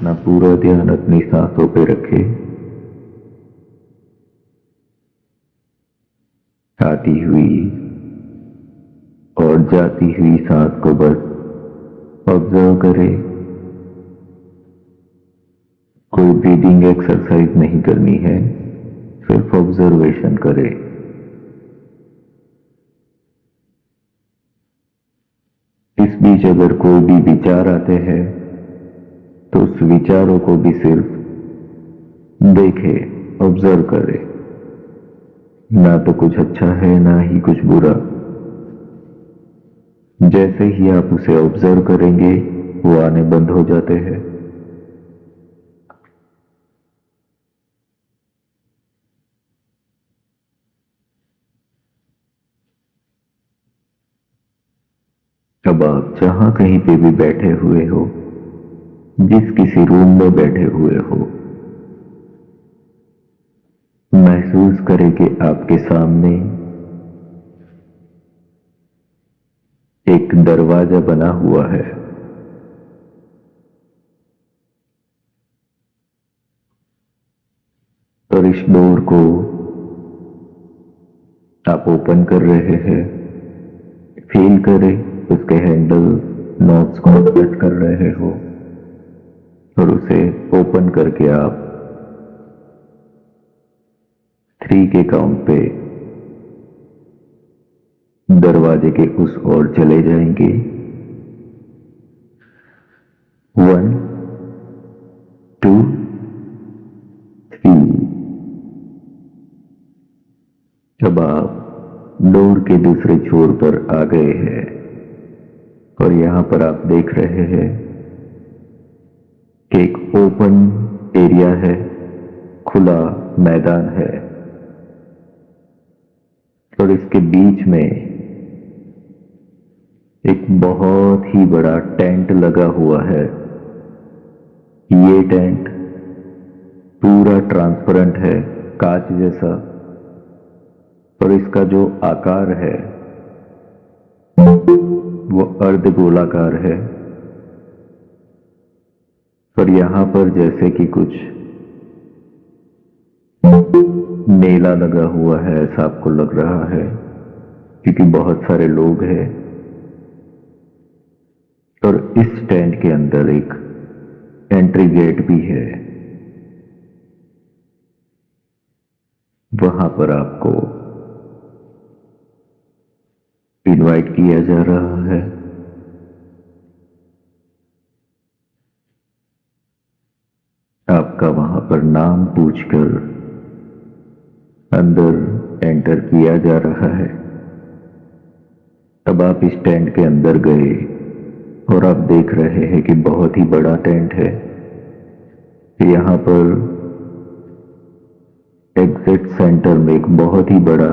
अपना पूरा ध्यान अपनी सांसों पे रखें। आती हुई और जाती हुई सांस को बस ऑब्जर्व करें। कोई ब्रीदिंग एक्सरसाइज नहीं करनी है, सिर्फ ऑब्जर्वेशन करें। इस बीच अगर कोई भी विचार आते हैं तो उस विचारों को भी सिर्फ देखें, ऑब्जर्व करें। ना तो कुछ अच्छा है ना ही कुछ बुरा। जैसे ही आप उसे ऑब्जर्व करेंगे वो आने बंद हो जाते हैं। अब आप जहां कहीं पे भी बैठे हुए हो, जिस किसी रूम में बैठे हुए हो, महसूस करें कि आपके सामने एक दरवाजा बना हुआ है। और इस डोर को आप ओपन कर रहे हैं। फील करें उसके हैंडल नॉब्स को टच कर रहे हो और उसे ओपन करके आप 3 के काउंट पे दरवाजे के उस ओर चले जाएंगे। 1, 2, 3। अब आप डोर के दूसरे छोर पर आ गए हैं और यहां पर आप देख रहे हैं कि एक ओपन एरिया है, खुला मैदान है और इसके बीच में एक बहुत ही बड़ा टेंट लगा हुआ है। ये टेंट पूरा ट्रांसपेरेंट है, कांच जैसा, और इसका जो आकार है वो अर्ध गोलाकार है। और यहां पर जैसे कि कुछ मेला लगा हुआ है ऐसा आपको लग रहा है, क्योंकि बहुत सारे लोग हैं। और इस टेंट के अंदर एक एंट्री गेट भी है। वहां पर आपको इनवाइट किया जा रहा है। आपका वहां पर नाम पूछकर अंदर एंटर किया जा रहा है। तब आप इस टेंट के अंदर गए और आप देख रहे हैं कि बहुत ही बड़ा टेंट है। यहां पर एग्जिट सेंटर में एक बहुत ही बड़ा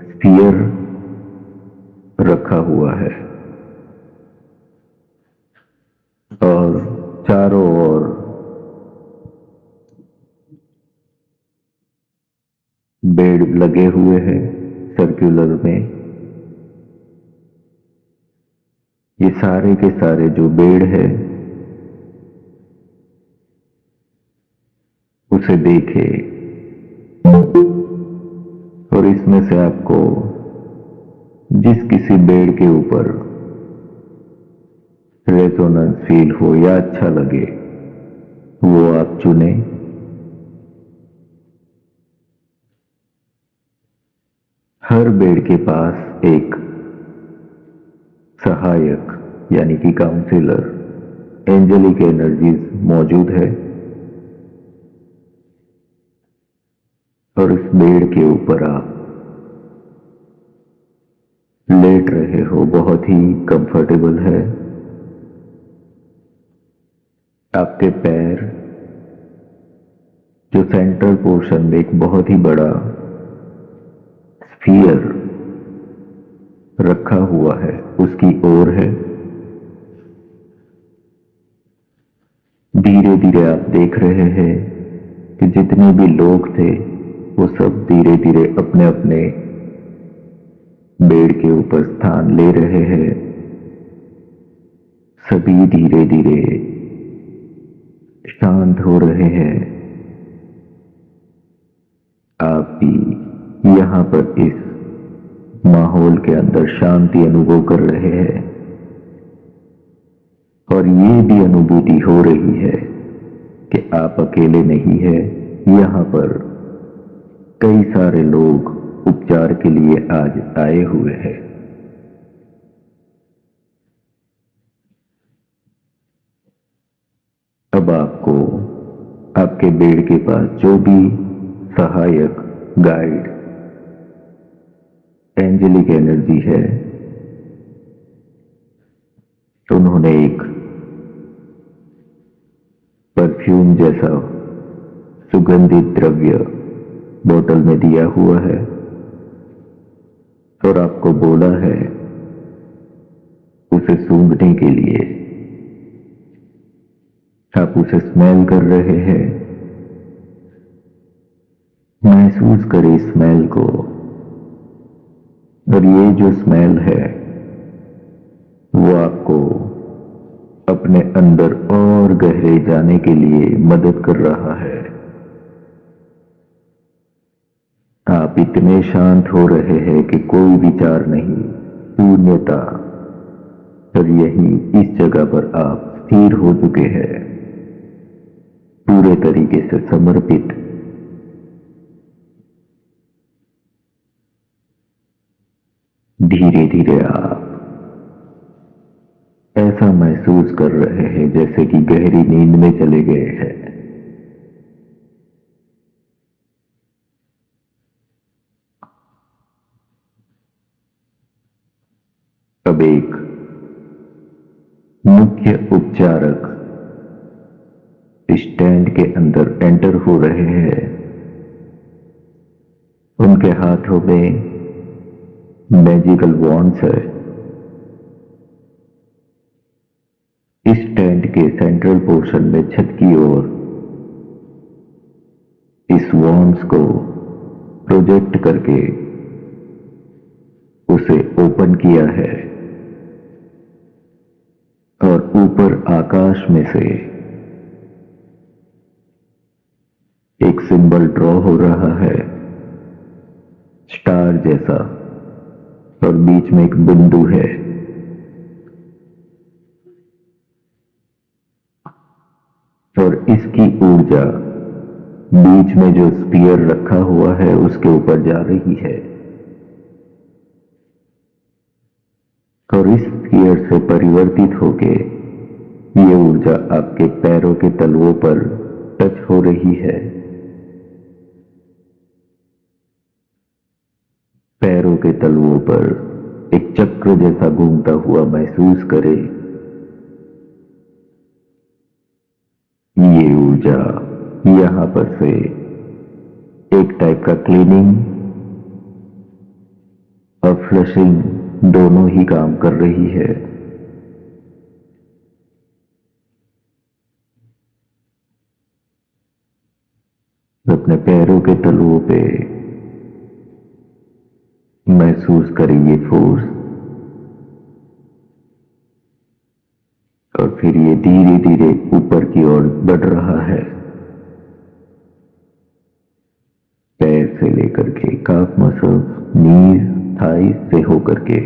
स्फीयर रखा हुआ है और चारों ओर बेड लगे हुए हैं सर्कुलर में। ये सारे के सारे जो बेड है उसे देखे और इसमें से आपको जिस किसी बेड के ऊपर रेजोनेंस फील हो या अच्छा लगे वो आप चुने। हर बेड के पास एक सहायक यानी कि काउंसलर, एंजेलिक एनर्जीज मौजूद है। और इस बेड के ऊपर आप लेट रहे हो, बहुत ही कंफर्टेबल है। आपके पैर जो सेंट्रल पोर्शन में एक बहुत ही बड़ा स्फीयर रखा हुआ है उसकी ओर है। धीरे धीरे आप देख रहे हैं कि जितने भी लोग थे वो सब धीरे धीरे अपने अपने बेड के ऊपर स्थान ले रहे हैं। सभी धीरे धीरे शांत हो रहे हैं। आप भी यहां पर इस माहौल के अंदर शांति अनुभव कर रहे हैं और ये भी अनुभूति हो रही है कि आप अकेले नहीं हैं। यहां पर कई सारे लोग उपचार के लिए आज आए हुए हैं। अब आपको आपके बेड के पास जो भी सहायक, गाइड, एंजेलिक एनर्जी है, उन्होंने एक परफ्यूम जैसा सुगंधित द्रव्य बोतल में दिया हुआ है और आपको बोला है उसे सूंघने के लिए। आप उसे स्मेल कर रहे हैं। महसूस करें स्मेल को। और ये जो स्मेल है वो आपको अपने अंदर और गहरे जाने के लिए मदद कर रहा है। आप इतने शांत हो रहे हैं कि कोई विचार नहीं, शून्यता। और यही इस जगह पर आप स्थिर हो चुके हैं, पूरे तरीके से समर्पित। धीरे धीरे आप ऐसा महसूस कर रहे हैं जैसे कि गहरी नींद में चले गए हैं। अब एक मुख्य उपचारक स्टैंड के अंदर एंटर हो रहे हैं। उनके हाथों में मैजिकल वॉन्ड्स है। इस टेंट के सेंट्रल पोर्शन में छत की ओर इस वॉन्ड्स को प्रोजेक्ट करके उसे ओपन किया है और ऊपर आकाश में से एक सिंबल ड्रॉ हो रहा है, स्टार जैसा, और बीच में एक बिंदु है। और इसकी ऊर्जा बीच में जो स्पीयर रखा हुआ है उसके ऊपर जा रही है और इस स्पीयर से परिवर्तित होके ये ऊर्जा आपके पैरों के तलवों पर टच हो रही है। पैरों के तलवों पर एक चक्र जैसा घूमता हुआ महसूस करे। ये ऊर्जा यहां पर से एक टाइप का क्लीनिंग और फ्लशिंग दोनों ही काम कर रही है। अपने पैरों के तलवों पे महसूस करेंगे फोर्स और फिर ये धीरे धीरे ऊपर की ओर बढ़ रहा है। पैर से लेकर के काफ मसल्स, नीज, थाई से होकर के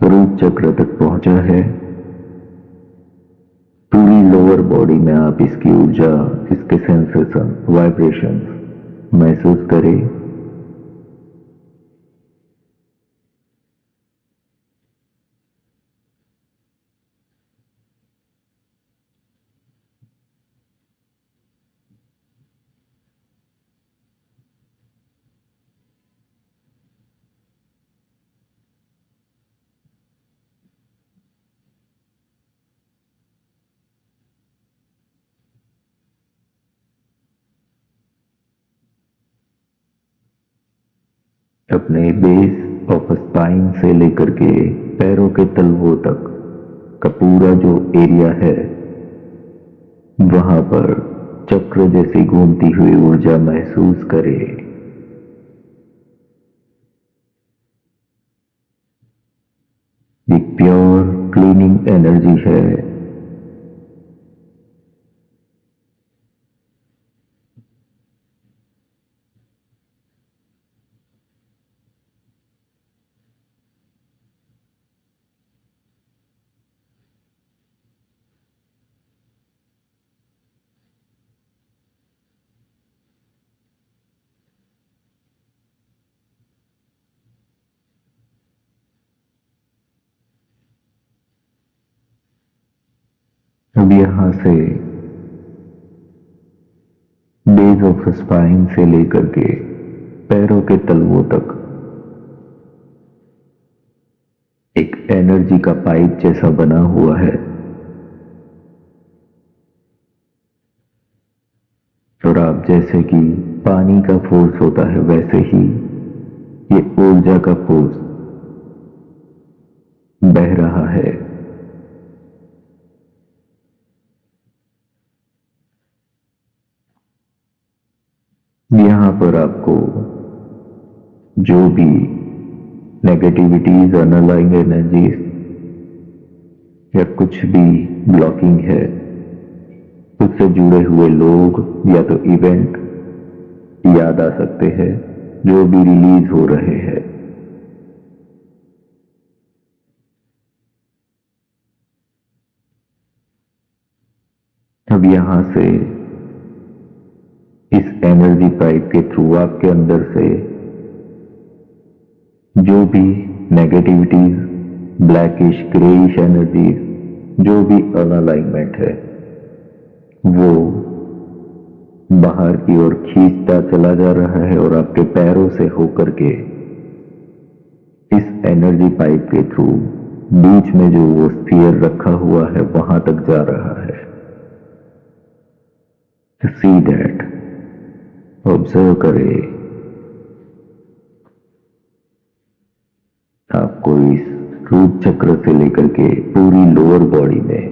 रूट चक्र तक पहुंचा है। पूरी लोअर बॉडी में आप इसकी ऊर्जा, इसके सेंसेशन, वाइब्रेशन महसूस करें। अपने बेस ऑफ स्पाइन से लेकर के पैरों के तलवों तक का पूरा जो एरिया है वहां पर चक्र जैसी घूमती हुई ऊर्जा महसूस करें। एक प्योर क्लीनिंग एनर्जी है अब यहां से बेस ऑफ स्पाइन से लेकर के पैरों के तलवों तक एक एनर्जी का पाइप जैसा बना हुआ है, और आप जैसे कि पानी का फोर्स होता है वैसे ही ये ऊर्जा का फोर्स बह रहा है। यहां पर आपको जो भी नेगेटिविटीज, अनलाइंग एनर्जीज या कुछ भी ब्लॉकिंग है, उससे जुड़े हुए लोग या तो इवेंट याद आ सकते हैं जो भी रिलीज हो रहे हैं। अब यहां से इस एनर्जी पाइप के थ्रू आपके अंदर से जो भी नेगेटिविटीज, ब्लैकिश ग्रेइश एनर्जीज, जो भी अनअलाइनमेंट है, वो बाहर की ओर खींचता चला जा रहा है और आपके पैरों से होकर के इस एनर्जी पाइप के थ्रू बीच में जो वो स्फीयर रखा हुआ है वहां तक जा रहा है। सी दैट, ऑब्जर्व करें। आपको इस रूट चक्र से लेकर के पूरी लोअर बॉडी में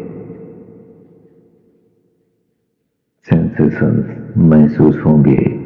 सेंसेशंस महसूस होंगे।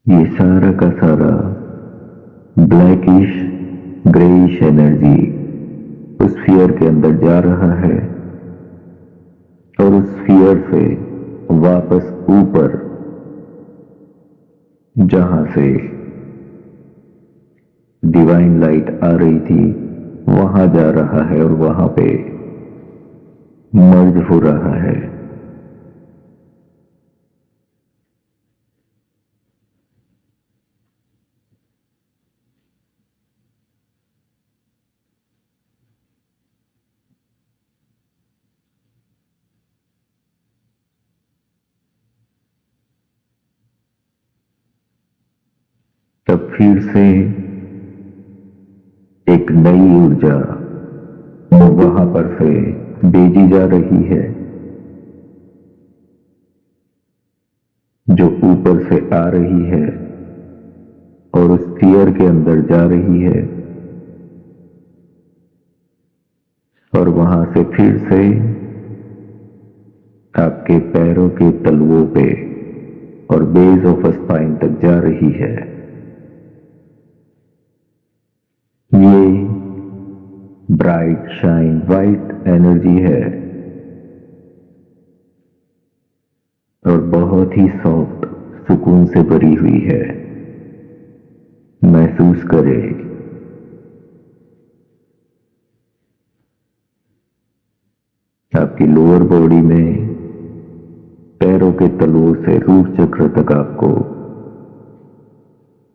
ये सारा का सारा ब्लैकिश ग्रेइश एनर्जी उस स्फीयर के अंदर जा रहा है और उस स्फीयर से वापस ऊपर, जहां से डिवाइन लाइट आ रही थी, वहां जा रहा है और वहां पे मर्ज हो रहा है। तब फिर से एक नई ऊर्जा वहां पर से भेजी जा रही है, जो ऊपर से आ रही है और उस स्फीयर के अंदर जा रही है, और वहां से फिर से आपके पैरों के तलवों पे और बेस ऑफ स्पाइन तक जा रही है। ये ब्राइट शाइन वाइट एनर्जी है और बहुत ही सॉफ्ट, सुकून से भरी हुई है। महसूस करें। आपकी लोअर बॉडी में पैरों के तलवों से रूट चक्र तक आपको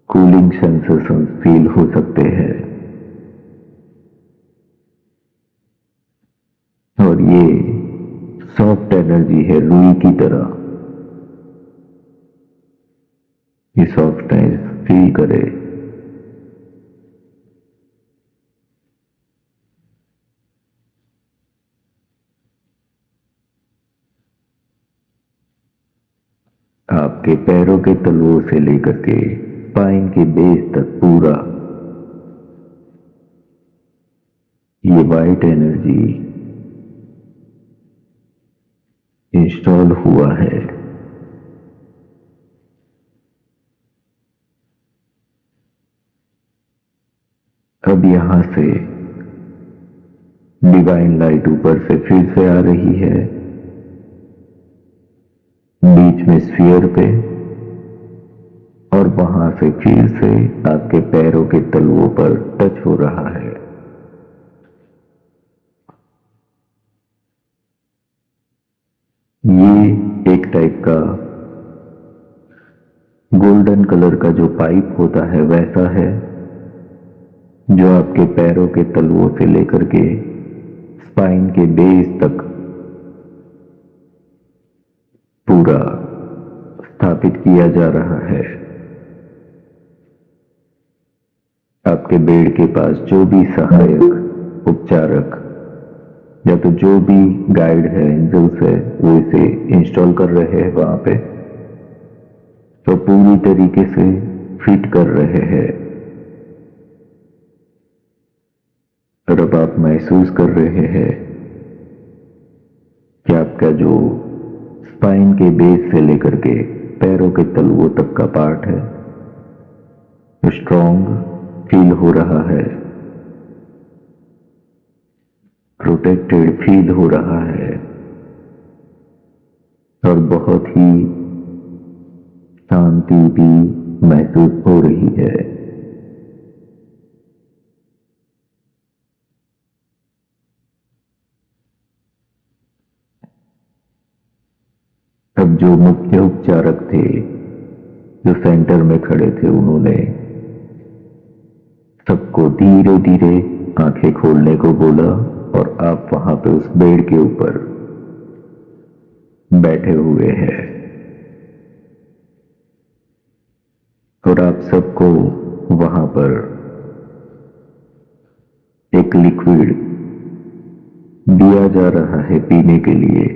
कूलिंग सेंसेशन फील हो सकते हैं, और ये सॉफ्ट एनर्जी है रुई की तरह। ये सॉफ्टनेस फील करे। आपके पैरों के तलवों से लेकर के स्पाइन के बेस तक पूरा ये वाइट एनर्जी इंस्टॉल हुआ है। अब यहां से डिवाइन लाइट ऊपर से फिर से आ रही है, बीच में स्फीयर पे, और वहां से फिर से आपके पैरों के तलवों पर टच हो रहा है। ये एक टाइप का गोल्डन कलर का जो पाइप होता है वैसा है, जो आपके पैरों के तलवों से लेकर के स्पाइन के बेस तक पूरा स्थापित किया जा रहा है। आपके बेड के पास जो भी सहायक उपचारक या तो जो भी गाइड है, एंजल्स है, वो इसे इंस्टॉल कर रहे हैं वहां पे, तो पूरी तरीके से फिट कर रहे हैं। और अब आप महसूस कर रहे हैं कि आपका जो स्पाइन के बेस से लेकर के पैरों के तलवों तक का पार्ट है वो स्ट्रॉन्ग फील हो रहा है, प्रोटेक्टेड फील हो रहा है, और बहुत ही शांति भी महसूस हो रही है। अब जो मुख्य उपचारक थे, जो सेंटर में खड़े थे, उन्होंने सबको धीरे धीरे आंखें खोलने को बोला, और आप वहां पे उस बेड के ऊपर बैठे हुए हैं, और आप सबको वहां पर एक लिक्विड दिया जा रहा है पीने के लिए।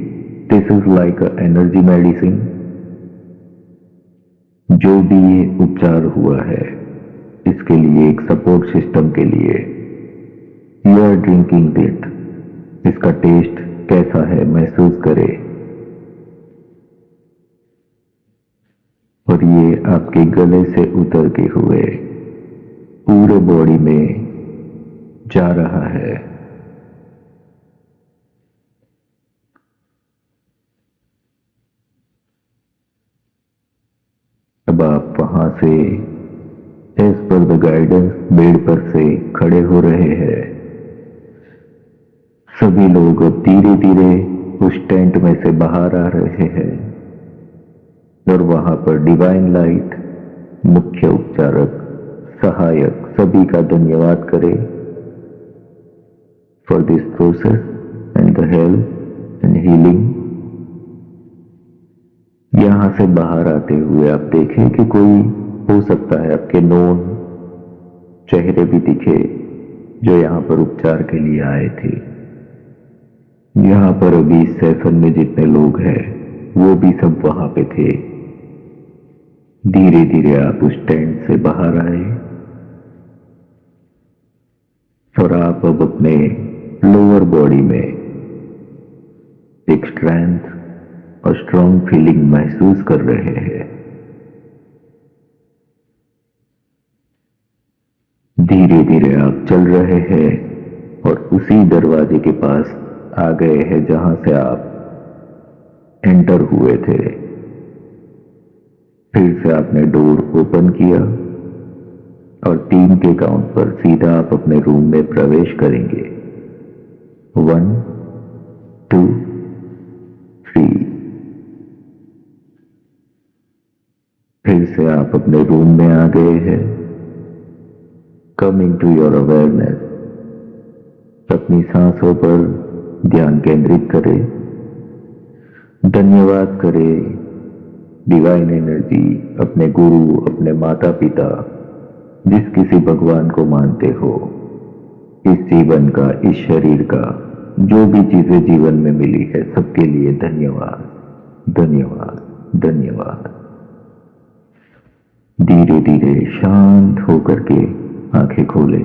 This is like a energy medicine. जो भी ये उपचार हुआ है, इसके लिए एक सपोर्ट सिस्टम के लिए यू आर ड्रिंकिंग इट। इसका टेस्ट कैसा है महसूस करें, और ये आपके गले से उतर के हुए पूरे बॉडी में जा रहा है। अब आप वहां से as per the guidance bed पर से खड़े हो रहे हैं। सभी लोग अब धीरे धीरे उस टेंट में से बाहर आ रहे हैं, और वहां पर डिवाइन लाइट, मुख्य उपचारक, सहायक सभी का धन्यवाद करें for this process and the help and healing. यहां से बाहर आते हुए आप देखें कि कोई हो सकता है आपके नोन चेहरे भी दिखे, जो यहाँ पर उपचार के लिए आए थे। यहाँ पर अभी इस सेशन में जितने लोग हैं वो भी सब वहां पे थे। धीरे धीरे आप उस टेंट से बाहर आए, और आप अब अपने लोअर बॉडी में एक स्ट्रेंथ और स्ट्रॉन्ग फीलिंग महसूस कर रहे हैं। धीरे धीरे आप चल रहे हैं, और उसी दरवाजे के पास आ गए हैं जहां से आप एंटर हुए थे। फिर से आपने डोर ओपन किया, और 3 के काउंट पर सीधा आप अपने रूम में प्रवेश करेंगे। 1, 2, 3। फिर से आप अपने रूम में आ गए हैं। Coming to your awareness. अपनी सांसों पर ध्यान केंद्रित करें। धन्यवाद करें डिवाइन एनर्जी, अपने गुरु, अपने माता पिता, जिस किसी भगवान को मानते हो, इस जीवन का, इस शरीर का, जो भी चीजें जीवन में मिली है, सबके लिए धन्यवाद, धन्यवाद, धन्यवाद। धीरे धीरे शांत होकर के आंखें खोलें।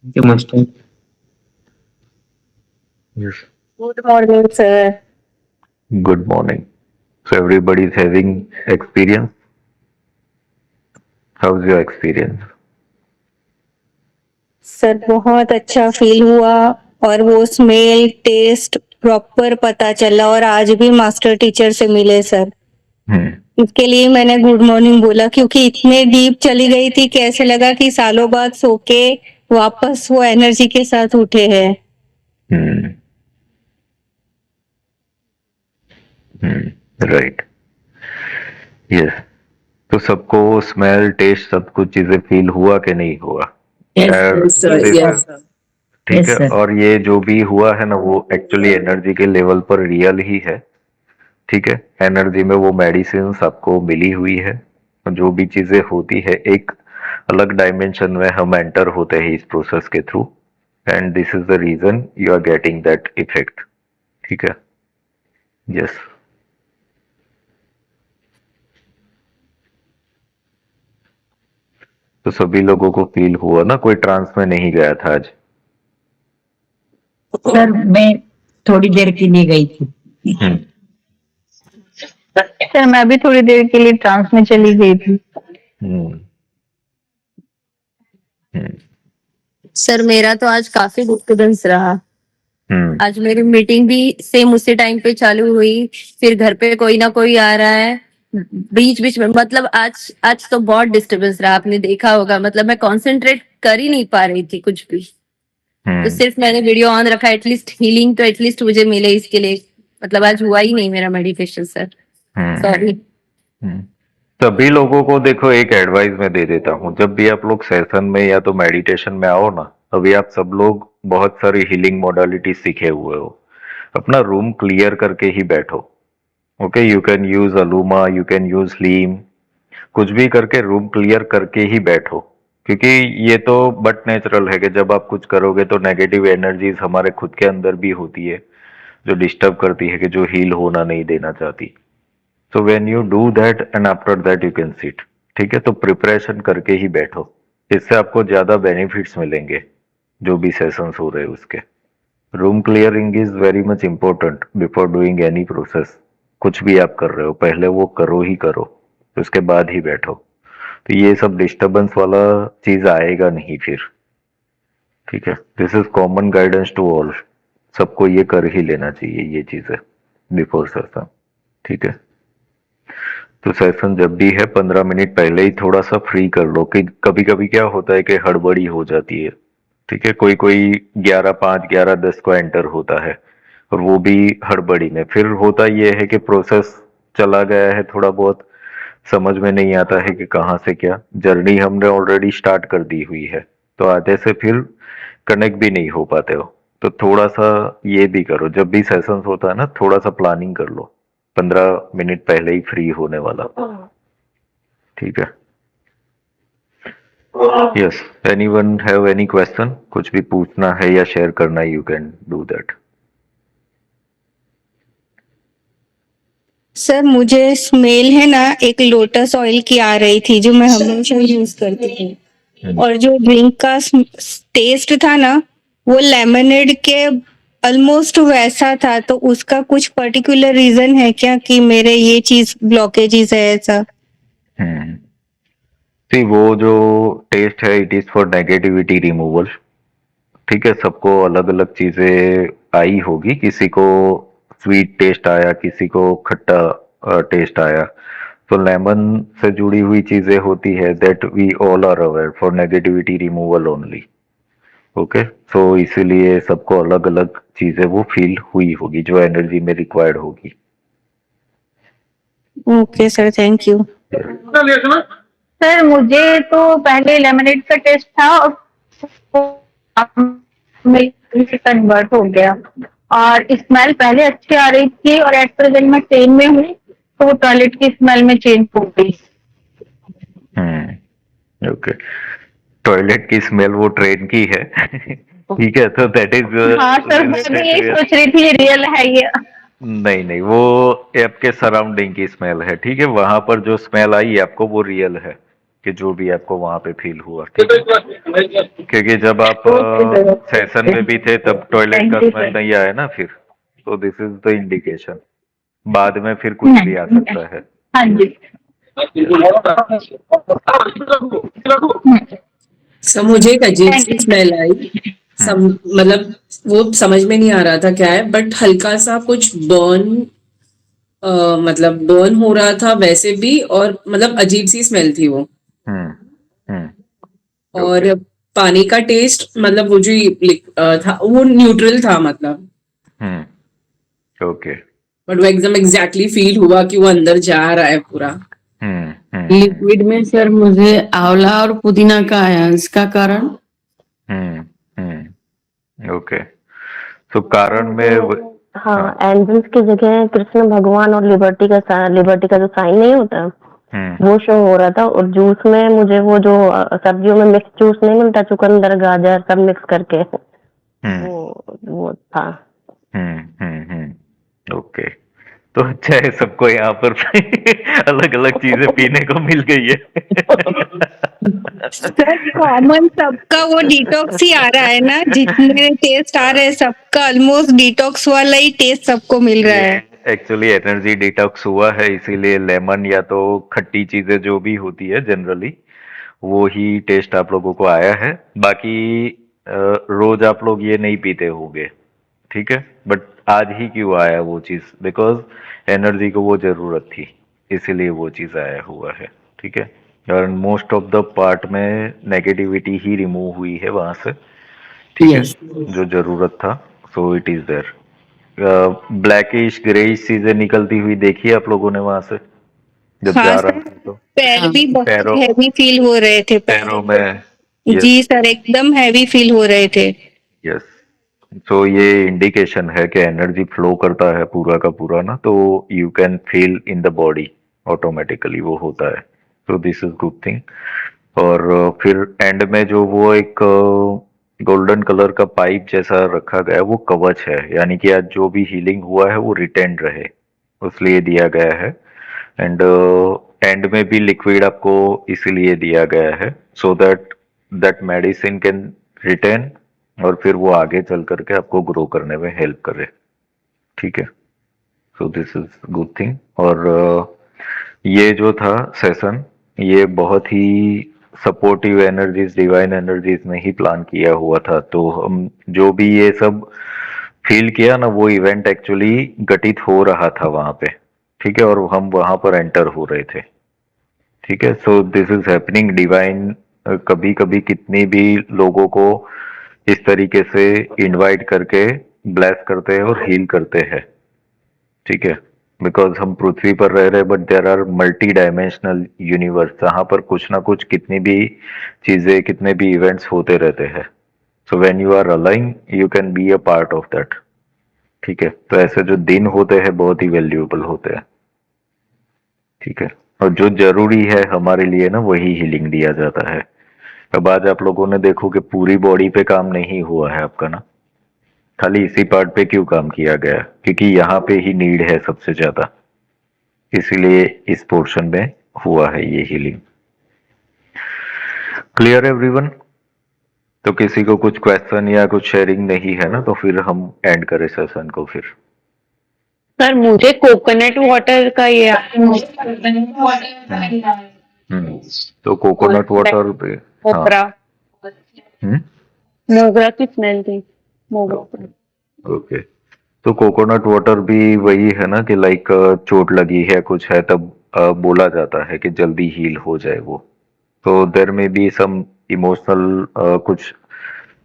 Thank you, Master. Yes. Good morning, sir. Good morning. So everybody is having experience. How's your experience? Sir बहुत अच्छा फील हुआ और वो स्मेल टेस्ट प्रॉपर पता चला और आज भी मास्टर टीचर से मिले सर। इसके लिए मैंने गुड मॉर्निंग बोला क्योंकि इतने डीप चली गई थी कि ऐसे लगा कि सालों बाद सो के वापस वो एनर्जी के साथ उठे हैं। राइट। यस। तो सबको स्मेल टेस्ट सब कुछ चीजें फील हुआ कि नहीं हुआ? Yes, sir. This Yes, is- sir. ठीक Yes, है। sir. और ये जो भी हुआ है ना वो एक्चुअली एनर्जी के लेवल पर रियल ही है। ठीक है। एनर्जी में वो मेडिसिन आपको मिली हुई है। जो भी चीजें होती है एक अलग डायमेंशन में हम एंटर होते हैं इस प्रोसेस के through, and this is the reason you are getting that effect. ठीक है। यस। तो सभी लोगों को फील हुआ ना? कोई ट्रांस में नहीं गया था आज? सर मैं थोड़ी देर के लिए गई थी। सर मैं भी थोड़ी देर के लिए ट्रांस में चली गई थी। हम्म। सर मेरा तो आज काफी डिस्टर्बेंस रहा। आज मेरी मीटिंग भी सेम उसी टाइम पे चालू हुई, फिर घर पे कोई ना कोई आ रहा है बीच बीच में, मतलब आज आज तो बहुत डिस्टर्बेंस रहा। आपने देखा होगा, मतलब मैं कंसंट्रेट कर ही नहीं पा रही थी कुछ भी। तो सिर्फ मैंने वीडियो ऑन रखा, एटलीस्ट हीलिंग तो एटलीस्ट मुझे मिले इसके लिए। मतलब आज हुआ ही नहीं मेरा मेडिटेशन सर, सॉरी। सभी लोगों को देखो एक एडवाइस मैं दे देता हूँ, जब भी आप लोग सेशन में या तो मेडिटेशन में आओ ना, अभी आप सब लोग बहुत सारी हीलिंग मोडालिटी सीखे हुए हो। अपना रूम क्लियर करके ही बैठो। Okay, you can use alum, you can use lime, कुछ भी करके रूम क्लियर करके ही बैठो। क्योंकि ये तो बट नेचुरल है कि जब आप कुछ करोगे तो नेगेटिव एनर्जीज हमारे खुद के अंदर भी होती है जो डिस्टर्ब करती है, कि जो हील होना नहीं देना चाहती। सो when you do that and after that you can sit. ठीक है। तो प्रिपरेशन करके ही बैठो, इससे आपको ज्यादा बेनिफिट्स मिलेंगे जो भी सेशंस हो रहे हैं उसके। Room clearing is very much important before doing any process. कुछ भी आप कर रहे हो पहले वो करो ही करो, उसके बाद ही बैठो। तो ये सब डिस्टरबेंस वाला चीज आएगा नहीं फिर। ठीक है। This is common guidance to all. सबको ये कर ही लेना चाहिए ये चीजें बिफोर सेशन। ठीक है। तो सेशन जब भी है 15 मिनट पहले ही थोड़ा सा फ्री कर लो, कि कभी कभी क्या होता है कि हड़बड़ी हो जाती है। ठीक है। कोई कोई 11:05 11:10 को एंटर होता है, और वो भी हड़बड़ी में। फिर होता ये है कि प्रोसेस चला गया है, थोड़ा बहुत समझ में नहीं आता है कि कहाँ से क्या जर्नी हमने ऑलरेडी स्टार्ट कर दी हुई है, तो आधे से फिर कनेक्ट भी नहीं हो पाते हो। तो थोड़ा सा ये भी करो, जब भी सेशंस होता है ना थोड़ा सा प्लानिंग कर लो, 15 मिनट पहले ही फ्री होने वाला। ठीक है। Yes. Anyone have any question? कुछ भी पूछना है या शेयर करना है, you can do that. Sir मुझे स्मेल है ना एक लोटस ऑयल की आ रही थी जो मैं हमेशा यूज करती हूँ, और जो ड्रिंक का टेस्ट था ना वो लेमनेड के ऑलमोस्ट वैसा था। तो उसका कुछ पर्टिकुलर रीजन है क्या कि मेरे ये चीज ब्लॉकेजेस है ऐसा? सी वो जो टेस्ट है it is for negativity removal. ठीक है। सबको अलग अलग चीजें आई होगी, किसी को स्वीट टेस्ट आया, किसी को खट्टा टेस्ट आया। तो लेमन से जुड़ी हुई चीजें होती है that we all are aware for negativity removal only. Okay. So इसीलिए सबको अलग अलग चीजें वो फील हुई होगी जो एनर्जी में रिक्वायर्ड होगी। Okay sir, thank you. Sir मुझे तो पहले लेमनेड का टेस्ट था और कन्वर्ट हो गया, और स्मेल पहले अच्छी आ रही थी और एट प्रेजेंट मैं ट्रेन में हूँ तो वो टॉयलेट की स्मेल में चेंज हो गई। ओके। टॉयलेट की स्मेल वो ट्रेन की है। ठीक है। तो दैट इज हाँ सर, मैं भी यही सोच रही थी रियल है ये। नहीं नहीं, वो आपके सराउंडिंग की स्मेल है। ठीक है। वहां पर जो स्मेल आई आपको वो रियल है। कि जो भी आपको वहां पे फील हुआ, ठीक है? क्योंकि जब आप सेशन में भी थे तब टॉयलेट का स्मेल नहीं आया ना फिर, तो दिस इज द इंडिकेशन। बाद में फिर कुछ भी आ सकता है। हाँ जी। सब मुझे एक अजीब सी स्मेल आई। सब मतलब वो समझ में नहीं आ रहा था क्या है, बट हल्का सा कुछ बर्न, मतलब बर्न हो रहा था वैसे भी, और मतलब अजीब सी स्मेल थी वो। और ओके। पानी का टेस्ट मतलब वो जो था वो न्यूट्रल था मतलब, ओके। बट वो एकदम एग्जैक्टली फील हुआ कि वो अंदर जा रहा है पूरा। लिक्विड में सर मुझे आंवला और पुदीना का आया, इसका कारण? ओके। तो कारण में हाँ, एंजल्स की जगह कृष्ण भगवान और लिबर्टी का जो साइन नहीं होता, वो शो हो रहा था। और जूस में मुझे वो जो सब्जियों में मिक्स जूस नहीं मिलता, चुकंदर गाजर सब मिक्स करके, वो था। ओके। तो अच्छा है सबको यहाँ पर अलग अलग चीजें पीने को मिल गई है। सर कॉमन सबका वो डिटॉक्स ही आ रहा है ना, जितने टेस्ट आ रहे हैं सबका ऑलमोस्ट डिटॉक्स वाला ही टेस्ट सबको मिल रहा है। एक्चुअली एनर्जी डिटॉक्स हुआ है, इसीलिए लेमन या तो खट्टी चीजें जो भी होती है जनरली वो ही टेस्ट आप लोगों को आया है। बाकी रोज आप लोग ये नहीं पीते होंगे, ठीक है? बट आज ही क्यों आया वो चीज? बिकॉज एनर्जी को वो जरूरत थी, इसीलिए वो चीज आया हुआ है, ठीक है? और मोस्ट ऑफ द पार्ट में नेगेटिविटी ही रिमूव हुई है वहां से, ठीक है? यस। जो जरूरत था, so it is there. Blackish greyish चीजें निकलती हुई देखी आप लोगों ने वहां से जब हाँ जा सर, रहा था तो? पैर भी बहुत पैरों हैवी फील हो रहे थे। पैरों में? जी यस। सर, एकदम हैवी फील हो रहे थे। यस। तो ये इंडिकेशन है कि एनर्जी फ्लो करता है पूरा का पूरा ना, तो you can feel in the body, automatically वो होता है। तो दिस इज गुड थिंग। और फिर एंड में जो वो एक गोल्डन कलर का पाइप जैसा रखा गया है, वो कवच है, यानी कि आज जो भी हीलिंग हुआ है वो रिटेंड रहे, उसलिए दिया गया है। एंड एंड में भी लिक्विड आपको इसीलिए दिया गया है, so that that medicine can retain, और फिर वो आगे चल करके आपको ग्रो करने में हेल्प करे, ठीक है? So this is good thing. और ये जो था सेशन, ये बहुत ही सपोर्टिव एनर्जीज, डिवाइन एनर्जीज ने ही प्लान किया हुआ था। तो हम जो भी ये सब फील किया ना, वो इवेंट एक्चुअली घटित हो रहा था वहां पे, ठीक है? और हम वहां पर एंटर हो रहे थे, ठीक है? So this is happening divine. कभी कभी कितनी भी लोगों को इस तरीके से इनवाइट करके ब्लेस करते हैं और हील करते हैं, ठीक है? बिकॉज हम पृथ्वी पर रह रहे, but there are multi dimensional universe जहां पर कुछ ना कुछ, कितनी भी चीजें, कितने भी इवेंट्स होते रहते हैं। So when you are aligning, you can be a part of that, ठीक है? तो ऐसे जो दिन होते हैं बहुत ही वैल्यूएबल होते हैं, ठीक है? और जो जरूरी है हमारे लिए ना, वही हीलिंग दिया जाता है। अब आज आप लोगों ने देखो कि पूरी बॉडी पे काम नहीं हुआ है आपका ना, खाली इसी पार्ट पे क्यों काम किया गया? क्योंकि यहाँ पे ही नीड है सबसे ज्यादा, इसीलिए इस पोर्शन में हुआ है ये हीलिंग। Clear everyone? तो किसी को कुछ क्वेश्चन या कुछ शेयरिंग नहीं है ना, तो फिर हम एंड करें सेशन को फिर। सर मुझे कोकोनट वाटर का ये तो कोकोनट वाटर पे, हाँ। मोगरा हम्म। मोगरा की स्मेल थी। मोगरा ओके। तो कोकोनट वाटर भी वही है ना कि लाइक चोट लगी है कुछ है, तब बोला जाता है कि जल्दी हील हो जाए वो। तो देयर में भी सम इमोशनल कुछ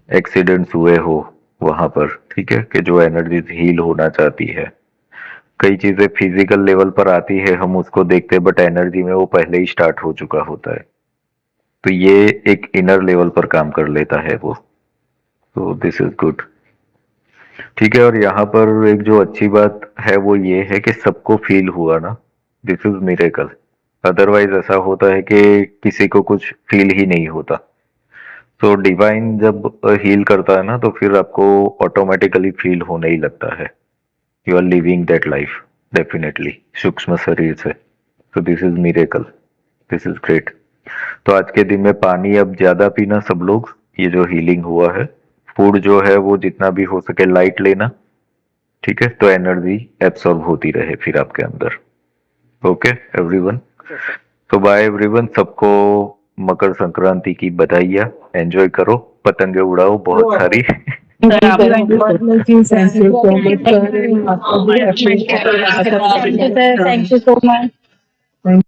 एक्सीडेंट्स हुए हो वहां पर, ठीक है? कि जो एनर्जी हील होना चाहती है, कई चीजें फिजिकल लेवल पर आती है, हम उसको देखते हैं, बट एनर्जी में वो पहले ही स्टार्ट हो चुका होता है। तो ये एक इनर लेवल पर काम कर लेता है वो। तो दिस इज गुड, ठीक है? और यहाँ पर एक जो अच्छी बात है वो ये है कि सबको फील हुआ ना, दिस इज मिरेकल। अदरवाइज ऐसा होता है कि किसी को कुछ फील ही नहीं होता। तो डिवाइन जब हील करता है ना, तो फिर आपको ऑटोमेटिकली फील होने ही लगता है, you are living that life definitely, सूक्ष्म शरीर से। तो this is miracle, this is great. तो आज के दिन में पानी अब ज्यादा पीना सब लोग, ये जो हीलिंग हुआ है। फूड जो है वो जितना भी हो सके लाइट लेना, ठीक है, तो एनर्जी एब्सॉर्ब होती रहे फिर आपके अंदर। ओके एवरीवन, तो बाय एवरीवन, सबको मकर संक्रांति की बधाइयाँ, एंजॉय करो, पतंगे उड़ाओ बहुत सारी। Thank you so much.